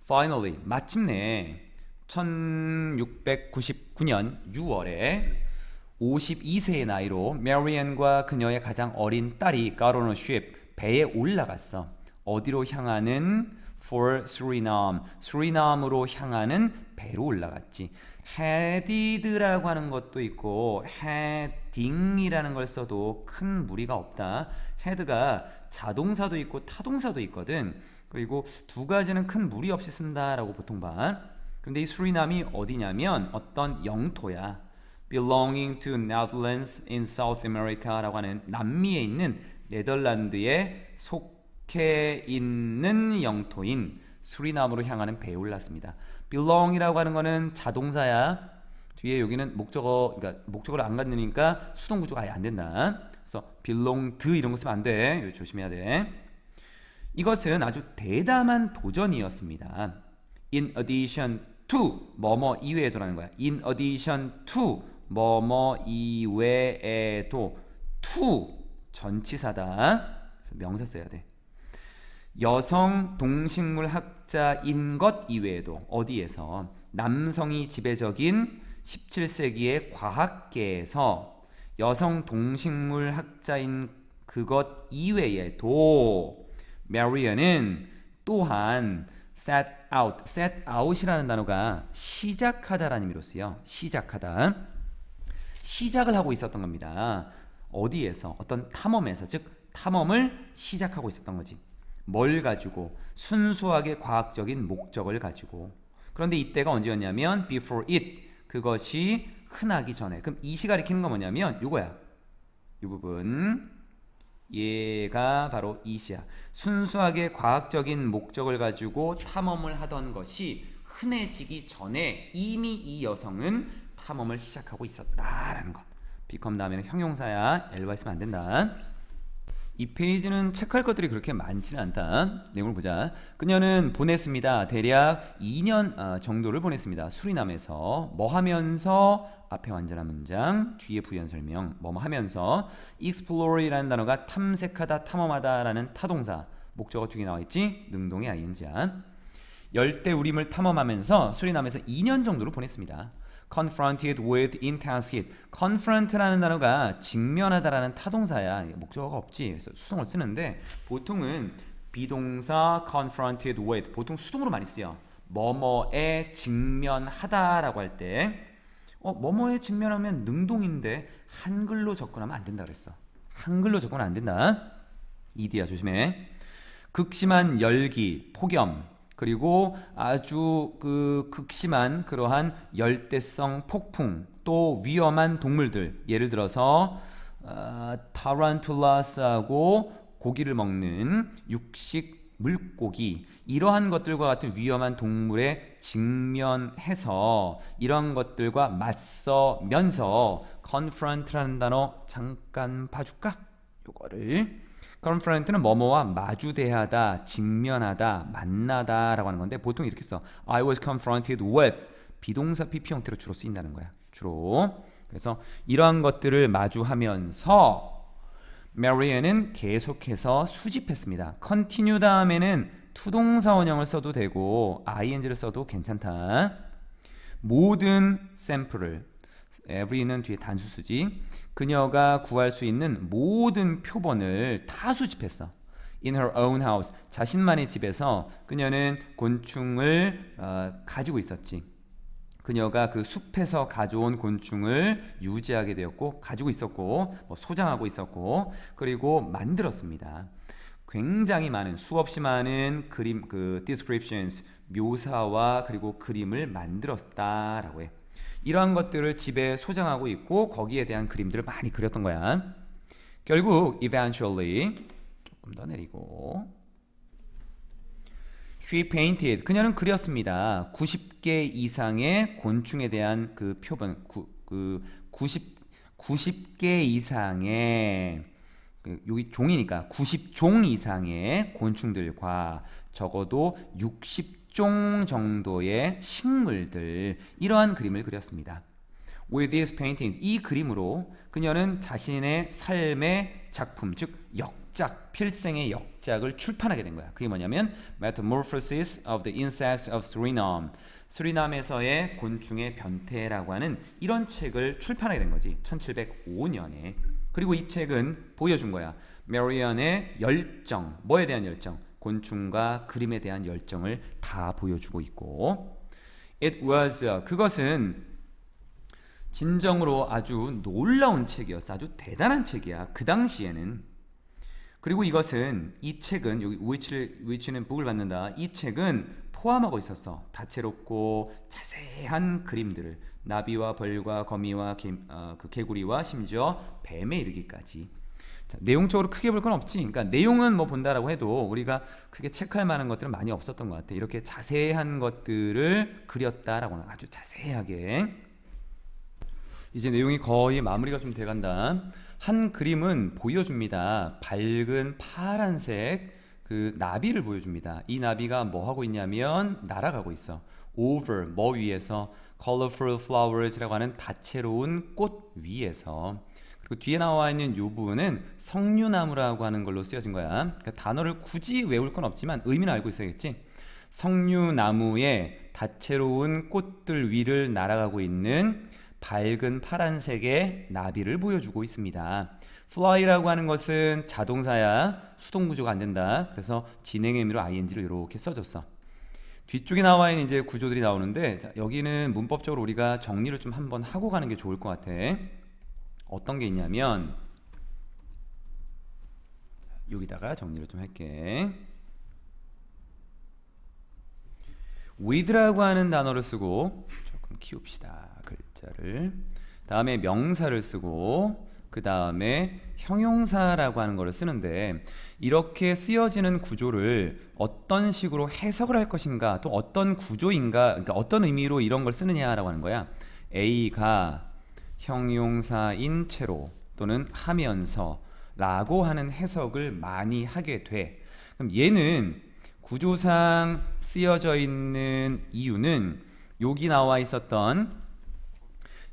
Finally, 마침내 1699년 6월에 52세의 나이로 메리언과 그녀의 가장 어린 딸이 got on a ship, 배에 올라갔어. 어디로 향하는? For Suriname, 수리남으로 향하는 배로 올라갔지. headed라고 하는 것도 있고 heading이라는 걸 써도 큰 무리가 없다. head가 자동사도 있고 타동사도 있거든. 그리고 두 가지는 큰 무리 없이 쓴다라고 보통 봐. 근데 이 수리남이 어디냐면 어떤 영토야. belonging to Netherlands in South America라고 하는 남미에 있는 네덜란드에 속해 있는 영토인 수리남으로 향하는 배에 올랐습니다. belong이라고 하는 거는 자동사야. 뒤에 여기는 목적어, 그러니까 목적어를 안 갖느니까 수동 구조가 아예 안 된다. 그래서 belonged 이런 거 쓰면 안 돼. 이거 조심해야 돼. 이것은 아주 대담한 도전이었습니다. In addition to 뭐뭐 이외에도라는 거야. In addition to 뭐뭐 이외에도 to 전치사다. 그래서 명사 써야 돼. 여성 동식물 학자인 것 이외에도 어디에서 남성이 지배적인 17세기의 과학계에서 여성 동식물 학자인 그것 이외에도 메리언은 또한 set out이라는 단어가 시작하다라는 의미로 쓰여. 시작하다. 시작을 하고 있었던 겁니다. 어디에서? 어떤 탐험에서. 즉 탐험을 시작하고 있었던 거지. 뭘 가지고? 순수하게 과학적인 목적을 가지고. 그런데 이때가 언제였냐면 before it, 그것이 흔하기 전에. 그럼 이 시가 가리키는 건 뭐냐면 요거야. 이 부분. 얘가 바로 이시야. 순수하게 과학적인 목적을 가지고 탐험을 하던 것이 흔해지기 전에 이미 이 여성은 탐험을 시작하고 있었다라는 것. become 다음에는 형용사야. ly 쓰면 안 된다. 이 페이지는 체크할 것들이 그렇게 많지는 않다. 내용을 보자. 그녀는 보냈습니다. 대략 2년 정도를 보냈습니다. 수리남에서 뭐 하면서 앞에 완전한 문장, 뒤에 부연 설명, 뭐뭐 하면서 explore이라는 단어가 탐색하다, 탐험하다 라는 타동사 목적어 두 개 나와 있지? 능동의 ing야. 열대우림을 탐험하면서 수리남에서 2년 정도를 보냈습니다. confronted with intense heat. confront라는 단어가 직면하다라는 타동사야. 목적어가 없지. 그래서 수동을 쓰는데 보통은 비동사 confronted with 보통 수동으로 많이 쓰여. 뭐뭐에 직면하다라고 할 때 뭐뭐에 직면하면 능동인데 한글로 접근하면 안 된다 그랬어. 한글로 접근 안 된다. 이디야 조심해. 극심한 열기, 폭염 그리고 아주 극심한 그러한 열대성 폭풍 또 위험한 동물들 예를 들어서 타란툴라스하고 고기를 먹는 육식 물고기 이러한 것들과 같은 위험한 동물에 직면해서 이러한 것들과 맞서면서 confront라는 단어 잠깐 봐줄까? 요거를 confront는 뭐뭐와 마주대하다, 직면하다, 만나다 라고 하는 건데 보통 이렇게 써. I was confronted with 비동사 PP 형태로 주로 쓰인다는 거야. 주로. 그래서 이러한 것들을 마주하면서 Marianne은 계속해서 수집했습니다. continue 다음에는 투동사 원형을 써도 되고 ing를 써도 괜찮다. 모든 샘플을 every는 뒤에 단수수지. 그녀가 구할 수 있는 모든 표본을 다 수집했어. In her own house. 자신만의 집에서 그녀는 곤충을 가지고 있었지. 그녀가 그 숲에서 가져온 곤충을 유지하게 되었고 가지고 있었고 소장하고 있었고 그리고 만들었습니다. 굉장히 많은 수없이 많은 그림 descriptions 묘사와 그리고 그림을 만들었다라고 해. 이러한 것들을 집에 소장하고 있고 거기에 대한 그림들을 많이 그렸던 거야. 결국 eventually 조금 더 내리고 She painted 그녀는 그렸습니다. 90개 이상의 곤충에 대한 그 표본 90개 이상의 여기 종이니까 90종 이상의 곤충들과 적어도 60종 정도의 식물들 이러한 그림을 그렸습니다. With these paintings 이 그림으로 그녀는 자신의 삶의 작품 즉 역작 필생의 역작을 출판하게 된 거야. 그게 뭐냐면 Metamorphosis of the Insects of Suriname 수리남에서의 곤충의 변태라고 하는 이런 책을 출판하게 된 거지. 1705년에. 그리고 이 책은 보여준 거야. 메리언의 열정 뭐에 대한 열정 곤충과 그림에 대한 열정을 다 보여주고 있고 It was 그것은 진정으로 아주 놀라운 책이었어. 아주 대단한 책이야. 그 당시에는. 그리고 이것은 이 책은 여기 위치는 북을 받는다. 이 책은 포함하고 있었어. 다채롭고 자세한 그림들을 나비와 벌과 거미와 그 개구리와 심지어 뱀에 이르기까지. 자, 내용적으로 크게 볼 건 없지. 그러니까 내용은 뭐 본다라고 해도 우리가 크게 체크할 만한 것들은 많이 없었던 것 같아. 이렇게 자세한 것들을 그렸다라고는 아주 자세하게. 이제 내용이 거의 마무리가 좀 돼간다. 한 그림은 보여줍니다. 밝은 파란색 그 나비를 보여줍니다. 이 나비가 뭐 하고 있냐면 날아가고 있어. over 뭐 위에서 colorful flowers라고 하는 다채로운 꽃 위에서. 그리고 뒤에 나와 있는 이 부분은 석류나무라고 하는 걸로 쓰여진 거야. 그러니까 단어를 굳이 외울 건 없지만 의미는 알고 있어야겠지. 석류나무의 다채로운 꽃들 위를 날아가고 있는 밝은 파란색의 나비를 보여주고 있습니다. fly라고 하는 것은 자동사야. 수동 구조가 안 된다. 그래서 진행의 의미로 ing를 이렇게 써줬어. 뒤쪽에 나와 있는 이제 구조들이 나오는데 자, 여기는 문법적으로 우리가 정리를 좀 한번 하고 가는 게 좋을 것 같아. 어떤 게 있냐면 여기다가 정리를 좀 할게. with라고 하는 단어를 쓰고 조금 키웁시다. 글자를. 다음에 명사를 쓰고 그 다음에 형용사라고 하는 거를 쓰는데 이렇게 쓰여지는 구조를 어떤 식으로 해석을 할 것인가 또 어떤 구조인가 그러니까 어떤 의미로 이런 걸 쓰느냐라고 하는 거야. A가 형용사인 채로 또는 하면서 라고 하는 해석을 많이 하게 돼. 그럼 얘는 구조상 쓰여져 있는 이유는 여기 나와 있었던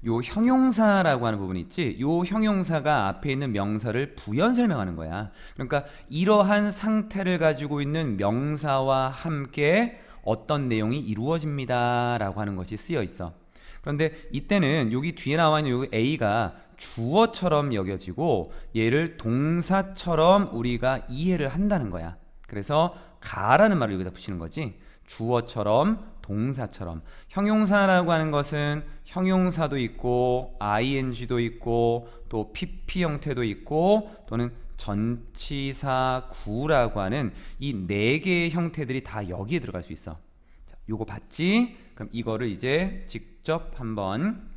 요 형용사라고 하는 부분이 있지. 요 형용사가 앞에 있는 명사를 부연 설명하는 거야. 그러니까 이러한 상태를 가지고 있는 명사와 함께 어떤 내용이 이루어집니다 라고 하는 것이 쓰여 있어. 그런데 이때는 여기 뒤에 나와 있는 요 A가 주어처럼 여겨지고 얘를 동사처럼 우리가 이해를 한다는 거야. 그래서 가라는 말을 여기다 붙이는 거지. 주어처럼 동사처럼. 형용사라고 하는 것은 형용사도 있고 ing도 있고 또 pp 형태도 있고 또는 전치사 구라고 하는 이 네 개의 형태들이 다 여기에 들어갈 수 있어. 자, 요거 봤지? 그럼 이거를 이제 직접 한번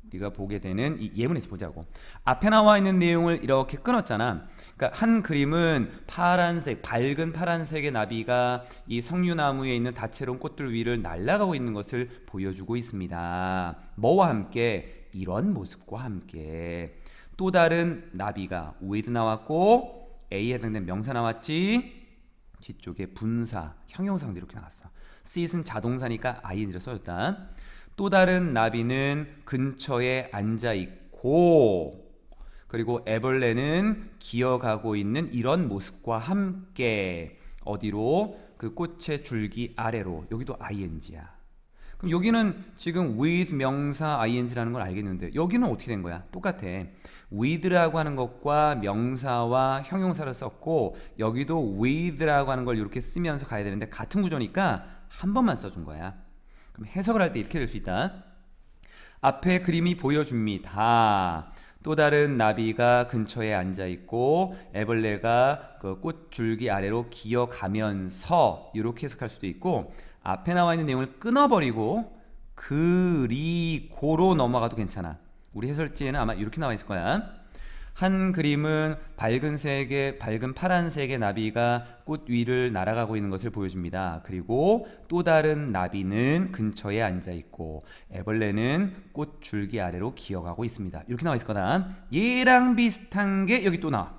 우리가 보게 되는 이 예문에서 보자고. 앞에 나와 있는 내용을 이렇게 끊었잖아. 그러니까 한 그림은 파란색, 밝은 파란색의 나비가 이 석류나무에 있는 다채로운 꽃들 위를 날아가고 있는 것을 보여주고 있습니다. 뭐와 함께? 이런 모습과 함께. 또 다른 나비가 with 나왔고 A에 해당된 명사 나왔지. 뒤쪽에 분사, 형용사도 이렇게 나왔어. sit은 자동사니까 ing를 써줬다. 또 다른 나비는 근처에 앉아 있고 그리고 애벌레는 기어가고 있는 이런 모습과 함께 어디로? 그 꽃의 줄기 아래로. 여기도 ing야. 그럼 여기는 지금 with 명사 ing라는 걸 알겠는데 여기는 어떻게 된 거야? 똑같아. with라고 하는 것과 명사와 형용사를 썼고 여기도 with라고 하는 걸 이렇게 쓰면서 가야 되는데 같은 구조니까 한 번만 써준 거야. 그럼 해석을 할 때 이렇게 될 수 있다. 앞에 그림이 보여줍니다. 또 다른 나비가 근처에 앉아 있고 애벌레가 그 꽃줄기 아래로 기어가면서 이렇게 해석할 수도 있고 앞에 나와 있는 내용을 끊어버리고 그리고로 넘어가도 괜찮아. 우리 해설지에는 아마 이렇게 나와 있을 거야. 한 그림은 밝은 파란색의 나비가 꽃 위를 날아가고 있는 것을 보여줍니다. 그리고 또 다른 나비는 근처에 앉아 있고 애벌레는 꽃 줄기 아래로 기어가고 있습니다. 이렇게 나와 있을 거다. 얘랑 비슷한 게 여기 또 나와.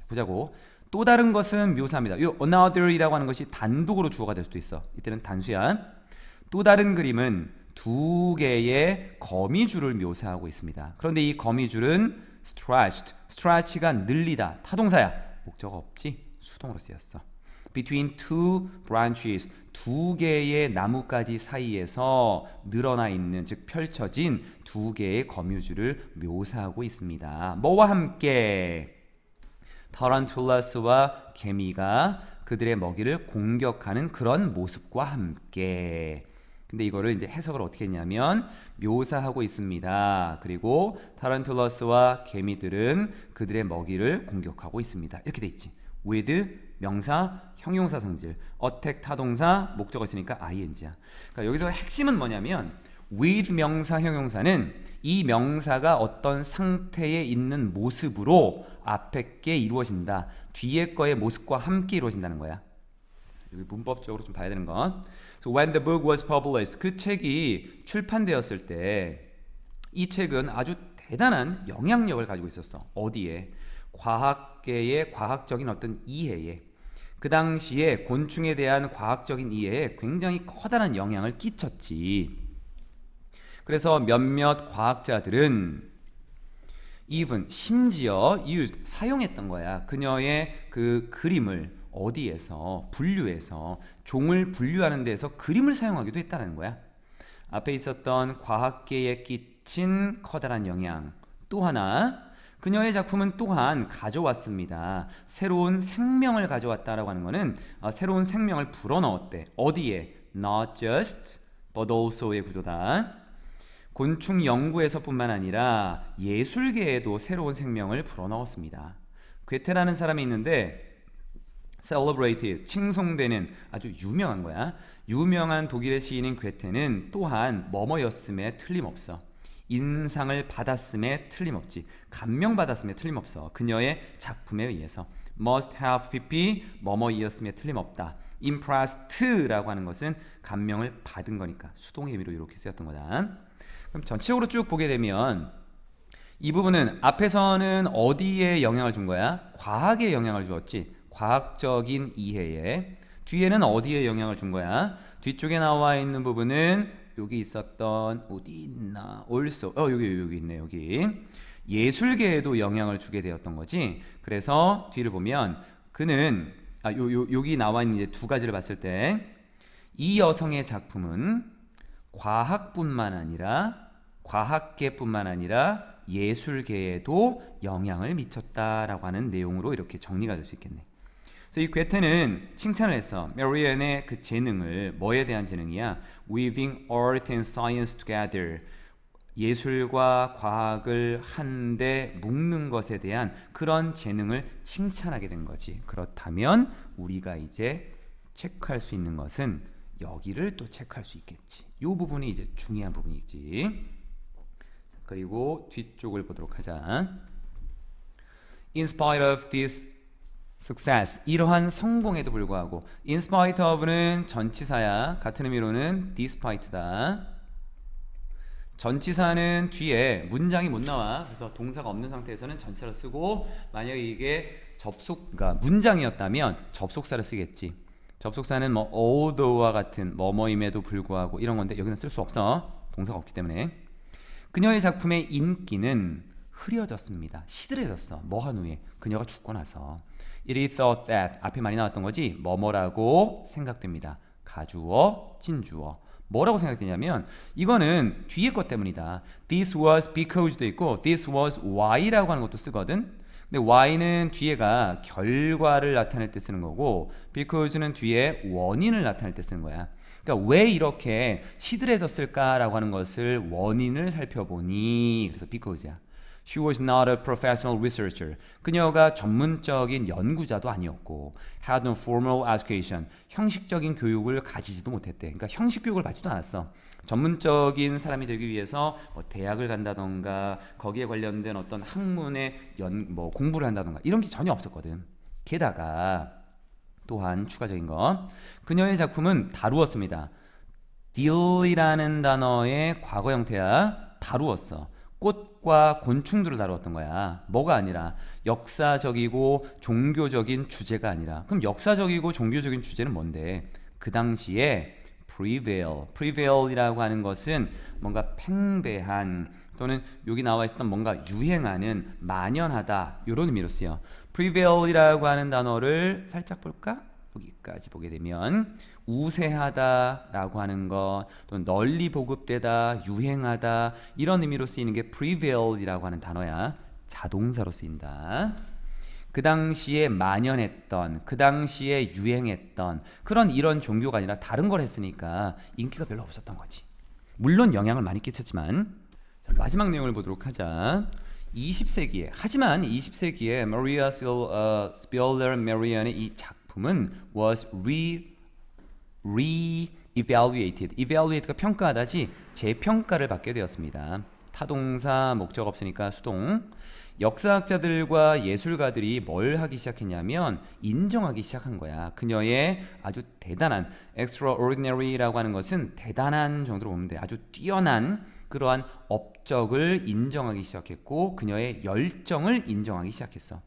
보자고. 또 다른 것은 묘사입니다. 이 another이라고 하는 것이 단독으로 주어가 될 수도 있어. 이때는 단수야. 또 다른 그림은 두 개의 거미줄을 묘사하고 있습니다. 그런데 이 거미줄은 stretch가 늘리다. 타동사야. 목적 없지? 수동으로 쓰였어. Between two branches. 두 개의 나뭇가지 사이에서 늘어나 있는, 즉 펼쳐진 두 개의 거미줄을 묘사하고 있습니다. 뭐와 함께? 타란툴라스와 개미가 그들의 먹이를 공격하는 그런 모습과 함께. 근데 이거를 이제 해석을 어떻게 했냐면 묘사하고 있습니다. 그리고 타란툴러스와 개미들은 그들의 먹이를 공격하고 있습니다. 이렇게 돼 있지. with 명사, 형용사 성질, attack 타동사, 목적어 있으니까 ing야. 그러니까 여기서 핵심은 뭐냐면 with 명사, 형용사는 이 명사가 어떤 상태에 있는 모습으로 앞에 게 이루어진다. 뒤에 거의 모습과 함께 이루어진다는 거야. 여기 문법적으로 좀 봐야 되는 건 So when the book was published, 그 책이 출판되었을 때 이 책은 아주 대단한 영향력을 가지고 있었어. 어디에? 과학계의 과학적인 어떤 이해에. 그 당시에 곤충에 대한 과학적인 이해에 굉장히 커다란 영향을 끼쳤지. 그래서 몇몇 과학자들은 even 심지어 used 사용했던 거야. 그녀의 그 그림을 어디에서 분류해서 종을 분류하는 데서 그림을 사용하기도 했다는 거야. 앞에 있었던 과학계에 끼친 커다란 영향. 또 하나 그녀의 작품은 또한 가져왔습니다. 새로운 생명을 가져왔다라고 하는 거는 새로운 생명을 불어넣었대. 어디에? Not just but also의 구조다. 곤충 연구에서뿐만 아니라 예술계에도 새로운 생명을 불어넣었습니다. 괴테라는 사람이 있는데 celebrated, 칭송되는 아주 유명한 거야. 유명한 독일의 시인인 괴테는 또한 뭐뭐였음에 틀림없어. 인상을 받았음에 틀림없지. 감명받았음에 틀림없어. 그녀의 작품에 의해서. must have pp 뭐뭐이었음에 틀림없다. impressed라고 하는 것은 감명을 받은 거니까 수동의 의미로 이렇게 쓰였던 거다. 그럼 전체적으로 쭉 보게 되면 이 부분은 앞에서는 어디에 영향을 준 거야? 과학에 영향을 주었지. 과학적인 이해에. 뒤에는 어디에 영향을 준 거야? 뒤쪽에 나와 있는 부분은 여기 있었던 어디 있나? also. 여기 있네. 여기. 예술계에도 영향을 주게 되었던 거지. 그래서 뒤를 보면 그는 여기 나와 있는 이제 두 가지를 봤을 때 이 여성의 작품은 과학계뿐만 아니라 예술계에도 영향을 미쳤다라고 하는 내용으로 이렇게 정리가 될 수 있겠네. 그래서 이 괴테는 칭찬을 했어. 메리안의 그 재능을, 뭐에 대한 재능이야? Weaving art and science together. 예술과 과학을 한데 묶는 것에 대한 그런 재능을 칭찬하게 된 거지. 그렇다면 우리가 이제 체크할 수 있는 것은 여기를 또 체크할 수 있겠지. 이 부분이 이제 중요한 부분이지. 그리고 뒤쪽을 보도록 하자. In spite of this success, 이러한 성공에도 불구하고, in spite of는 전치사야. 같은 의미로는 despite다. 전치사는 뒤에 문장이 못 나와. 그래서 동사가 없는 상태에서는 전치사를 쓰고, 만약에 이게 그러니까 문장이었다면 접속사를 쓰겠지. 접속사는 뭐 although와 같은 뭐뭐임에도 불구하고 이런 건데 여기는 쓸 수 없어. 동사가 없기 때문에. 그녀의 작품의 인기는 흐려졌습니다. 시들해졌어. 뭐한 후에? 그녀가 죽고 나서. It is thought that, 앞에 많이 나왔던 거지. 뭐뭐라고 생각됩니다. 가주어, 진주어. 뭐라고 생각되냐면 이거는 뒤에 것 때문이다. This was because도 있고 This was why라고 하는 것도 쓰거든. 근데 why는 뒤에가 결과를 나타낼 때 쓰는 거고 because는 뒤에 원인을 나타낼 때 쓰는 거야. 그러니까 왜 이렇게 시들해졌을까라고 하는 것을 원인을 살펴보니, 그래서 because야. She was not a professional researcher. 그녀가 전문적인 연구자도 아니었고, had no formal education. 형식적인 교육을 가지지도 못했대. 그러니까 형식 교육을 받지도 않았어. 전문적인 사람이 되기 위해서 뭐 대학을 간다던가 거기에 관련된 어떤 학문의 공부를 한다던가 이런 게 전혀 없었거든. 게다가 또한 추가적인 거, 그녀의 작품은 다루었습니다. deal이라는 단어의 과거 형태야. 다루었어. 꽃과 곤충들을 다루었던 거야. 뭐가 아니라 역사적이고 종교적인 주제가 아니라. 그럼 역사적이고 종교적인 주제는 뭔데? 그 당시에 prevail이라고 하는 것은 뭔가 팽배한 또는 여기 나와 있었던 뭔가 유행하는, 만연하다 이런 의미로 쓰여. prevail이라고 하는 단어를 살짝 볼까? 여기까지 보게 되면 우세하다라고 하는 것, 또는 널리 보급되다, 유행하다 이런 의미로 쓰이는 게 prevail이라고 하는 단어야. 자동사로 쓰인다. 그 당시에 만연했던, 그 당시에 유행했던 그런 이런 종교가 아니라 다른 걸 했으니까 인기가 별로 없었던 거지. 물론 영향을 많이 끼쳤지만. 자, 마지막 내용을 보도록 하자. 20세기에, 하지만 20세기에 Maria Spiller Marian의 이 작품은 was re-evaluated. evaluate가 평가하다지 재평가를 받게 되었습니다. 타동사, 목적 없으니까 수동. 역사학자들과 예술가들이 뭘 하기 시작했냐면 인정하기 시작한 거야. 그녀의 아주 대단한, extraordinary라고 하는 것은 대단한 정도로 보면 돼. 아주 뛰어난 그러한 업적을 인정하기 시작했고 그녀의 열정을 인정하기 시작했어.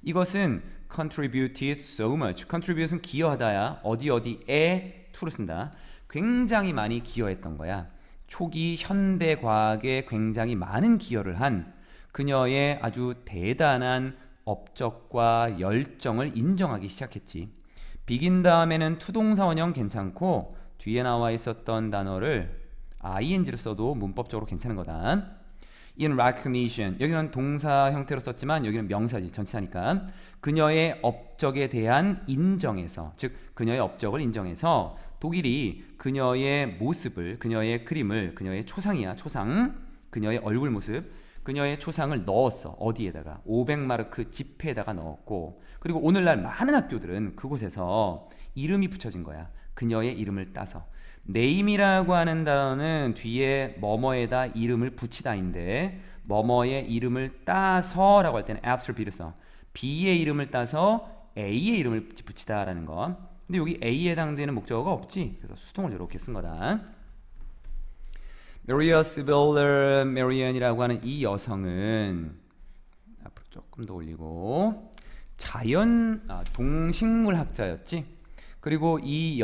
이것은 contributed so much. contribute은 기여하다야. 어디에 to를 쓴다. 굉장히 많이 기여했던 거야. 초기 현대 과학에 굉장히 많은 기여를 한 그녀의 아주 대단한 업적과 열정을 인정하기 시작했지. begin 다음에는 투동사 원형 괜찮고 뒤에 나와 있었던 단어를 ing를 써도 문법적으로 괜찮은 거다. in recognition, 여기는 동사 형태로 썼지만 여기는 명사지, 전치사니까. 그녀의 업적에 대한 인정에서, 즉 그녀의 업적을 인정해서 독일이 그녀의 모습을, 그녀의 그림을, 그녀의 초상이야, 초상, 그녀의 얼굴 모습, 그녀의 초상을 넣었어. 어디에다가? 500마르크 지폐에다가 넣었고, 그리고 오늘날 많은 학교들은 그곳에서 이름이 붙여진 거야. 그녀의 이름을 따서. name이라고 하는 단어는 뒤에 뭐뭐에다 이름을 붙이다인데, 뭐뭐의 이름을 따서 라고 할 때는 after b를 써. B의 이름을 따서 A의 이름을 붙이다라는 거. 근데 여기 A에 해당되는 목적어가 없지. 그래서 수동을 이렇게 쓴 거다. 메리아 시빌러 메리안이라고 하는 이 여성은 앞으로 조금 더 올리고 동식물학자였지. 그리고 이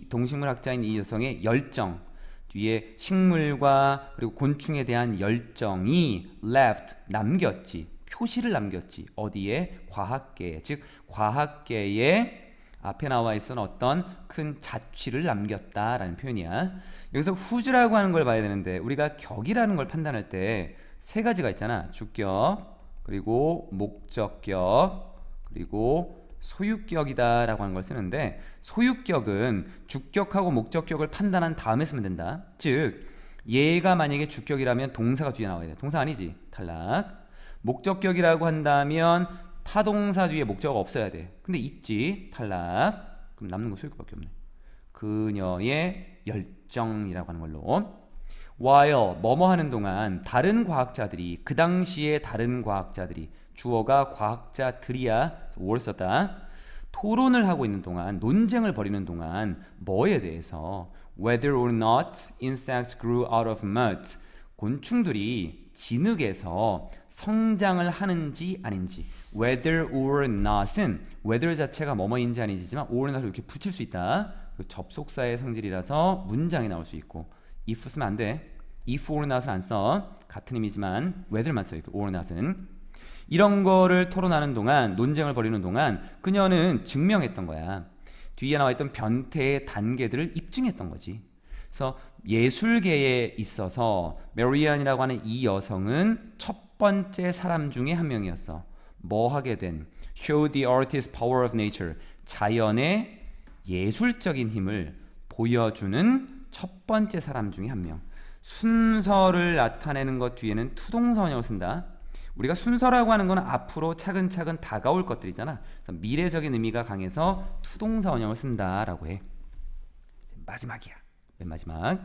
동식물학자인 이 여성의 열정, 뒤에 식물과 그리고 곤충에 대한 열정이 left, 남겼지. 표시를 남겼지. 어디에? 과학계에. 즉 과학계에 앞에 나와 있었던 어떤 큰 자취를 남겼다라는 표현이야. 여기서 who's라고 하는 걸 봐야 되는데 우리가 격이라는 걸 판단할 때 세 가지가 있잖아. 주격, 그리고 목적격, 그리고 소유격이다 라고 하는 걸 쓰는데, 소유격은 주격하고 목적격을 판단한 다음에 쓰면 된다. 즉 얘가 만약에 주격이라면 동사가 뒤에 나와야 돼. 동사 아니지. 탈락. 목적격이라고 한다면 타동사 뒤에 목적어가 없어야 돼. 근데 있지. 탈락. 그럼 남는 거 소유격밖에 없네. 그녀의 열정이라고 하는 걸로. while 뭐뭐 하는 동안 다른 과학자들이, 그 당시에 다른 과학자들이, 주어가 과학자들이야. were 썼다. 토론을 하고 있는 동안, 논쟁을 벌이는 동안 뭐에 대해서? whether or not insects grew out of mud. 곤충들이 진흙에서 성장을 하는지 아닌지. whether or not은 whether 자체가 뭐뭐인지 아닌지지만 or not을 이렇게 붙일 수 있다. 접속사의 성질이라서 문장이 나올 수 있고, if 쓰면 안 돼. if or not은 안 써. 같은 의미지만 whether만 써. 이렇게 or not은. 이런 거를 토론하는 동안, 논쟁을 벌이는 동안 그녀는 증명했던 거야. 뒤에 나와 있던 변태의 단계들을 입증했던 거지. 그래서 예술계에 있어서 메리안이라고 하는 이 여성은 첫 번째 사람 중에 한 명이었어. 뭐 하게 된? Show the artist's power of nature. 자연의 예술적인 힘을 보여주는 첫 번째 사람 중에 한 명. 순서를 나타내는 것 뒤에는 투동사 원형을 쓴다. 우리가 순서라고 하는 건 앞으로 차근차근 다가올 것들이잖아. 그래서 미래적인 의미가 강해서 투동사 원형을 쓴다라고 해. 마지막이야. 맨 마지막.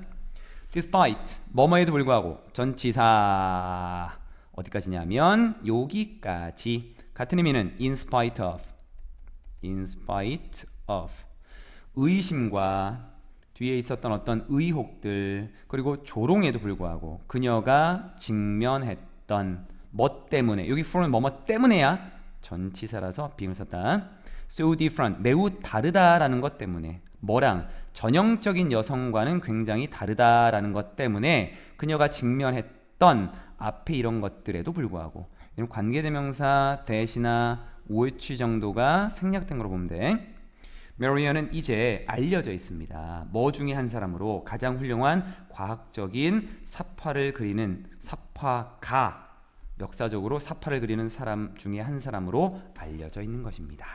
Despite 뭐뭐에도 불구하고 전치사 어디까지냐면 여기까지. 같은 의미는 in spite of. in spite of. 의심과 뒤에 있었던 어떤 의혹들, 그리고 조롱에도 불구하고 그녀가 직면했던 뭐 때문에, 여기 for는 뭐뭐 때문에야 전치사라서 비응을 썼다. So different, 매우 다르다라는 것 때문에, 뭐랑? 전형적인 여성과는 굉장히 다르다라는 것 때문에 그녀가 직면했던 앞에 이런 것들에도 불구하고, 이런 관계대명사 대시나 OH 정도가 생략된 걸로 보면 돼. 메리언은 이제 알려져 있습니다. 뭐 중에 한 사람으로 가장 훌륭한 과학적인 사파를 그리는 사파가, 역사적으로 사파를 그리는 사람 중에 한 사람으로 알려져 있는 것입니다.